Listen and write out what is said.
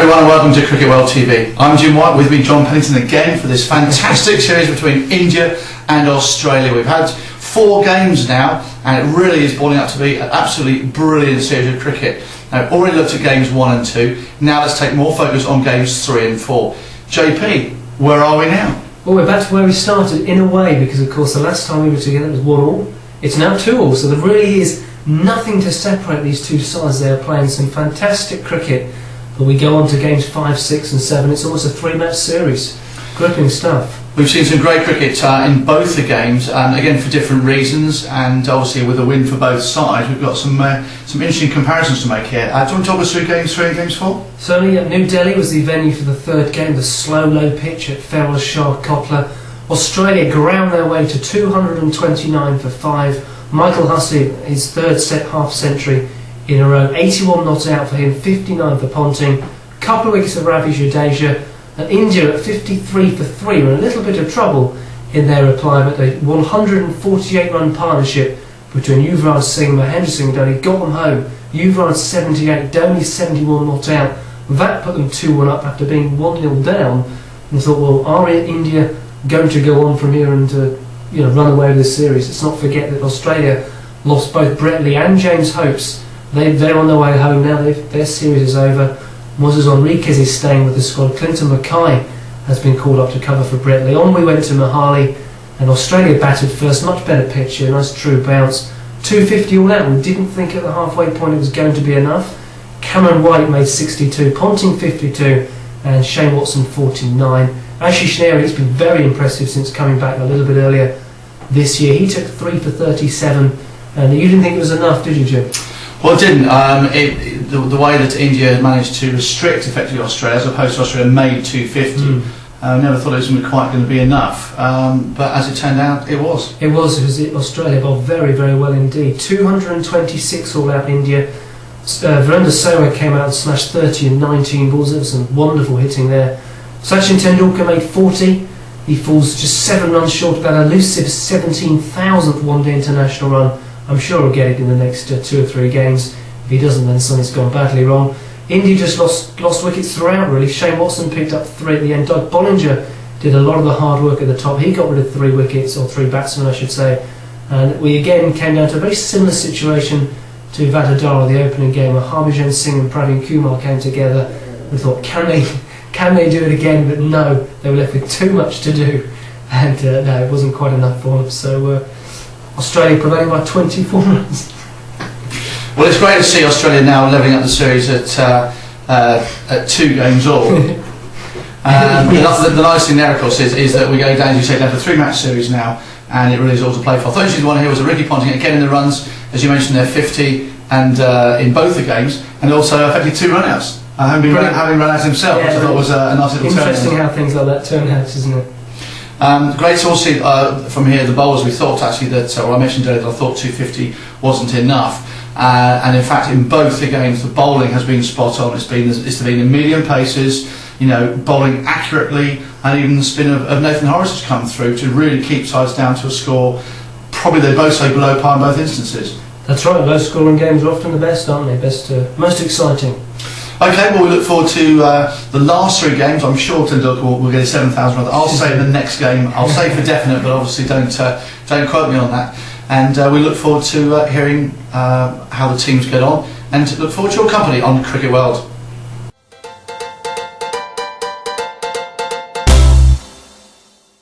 everyone and welcome to Cricket World TV. I'm Jim White, with me John Pennington again for this fantastic series between India and Australia. We've had 4 games now and it really is boiling up to be an absolutely brilliant series of cricket. Now, we've already looked at games 1 and 2, now let's take more focus on games 3 and 4. JP, where are we now? Well, we're back to where we started in a way, because of course the last time we were together it was 1-1. It's now 2-2, so there really is nothing to separate these two sides. They are playing some fantastic cricket. But we go on to games 5, 6 and 7. It's almost a 3-match series. Gripping stuff. We've seen some great cricket in both the games, again for different reasons, and obviously with a win for both sides we've got some interesting comparisons to make here. Do you want to talk us through games 3 and games 4? Certainly. New Delhi was the venue for the third game, the slow low pitch at Ferrell Shah Kotla. Australia ground their way to 229 for 5. Michael Hussey, his third half century in a row, 81 not out for him, 59 for Ponting, couple of wickets of Ravi Jadeja, and India at 53 for 3 were in a little bit of trouble in their reply, but a 148 run partnership between Yuvraj Singh and Mahendra Singh Dhoni got them home. Yuvraj 78, Dhoni 71 not out. That put them 2-1 up after being 1-0 down, and thought, well, are India going to go on from here and run away with this series? Let's not forget that Australia lost both Brett Lee and James Hopes. They're on their way home now. Their series is over. Moses Enriquez is staying with the squad. Clinton Mackay has been called up to cover for Brett Lee. On we went to Mohali, and Australia batted first. Much better pitch here, nice true bounce. 250 all out. We didn't think at the halfway point it was going to be enough. Cameron White made 62, Ponting 52, and Shane Watson 49. Ashish Nehru has been very impressive since coming back a little bit earlier this year. He took 3 for 37, and you didn't think it was enough, did you, Jim? Well, it didn't. The way that India managed to restrict effectively Australia, as opposed to Australia made 250, never thought it was quite going to be enough. But as it turned out, it was. It was Australia bowled very, very well indeed. 226 all out India. Virender Sehwag came out and smashed 30 and 19 balls. There was some wonderful hitting there. Sachin Tendulkar made 40. He falls just 7 runs short of that elusive 17,000th one-day international run. I'm sure he'll get it in the next 2 or 3 games. If he doesn't, then something's gone badly wrong. India just lost wickets throughout, really. Shane Watson picked up 3 at the end. Doug Bollinger did a lot of the hard work at the top. He got rid of 3 wickets, or 3 batsmen I should say. And we again came down to a very similar situation to Vadodara, the opening game, where Harbhajan Singh and Praveen Kumar came together. We thought, can they do it again? But no, they were left with too much to do. And no, it wasn't quite enough for them. So Australia prevailing by 24 runs. Well, it's great to see Australia now levelling up the series at 2 games all. Yes. The nice thing there, of course, is that we go down, as you say, down to a 3-match series now, and it really is all to play for. I thought the one here was a Ricky Ponting again in the runs, as you mentioned, they're 50 and in both the games, and also effectively 2 run-outs, having run out himself, which I thought was a nice little turn. Interesting how things like that turn out, isn't it? Great to also see from here the bowlers. We thought actually that, I mentioned earlier that I thought 250 wasn't enough, and in fact in both the games the bowling has been spot on. It's been in medium paces, bowling accurately, and even the spin of Nathan Horace has come through to really keep sides down to a score. Probably they both say below par in both instances. That's right, low scoring games are often the best, aren't they? Most exciting. Okay, well we look forward to the last 3 games. I'm sure Tendulkar will get his 7,000 run. I'll say the next game. I'll say for definite, but obviously don't quote me on that. And we look forward to hearing how the teams get on, and look forward to your company on Cricket World.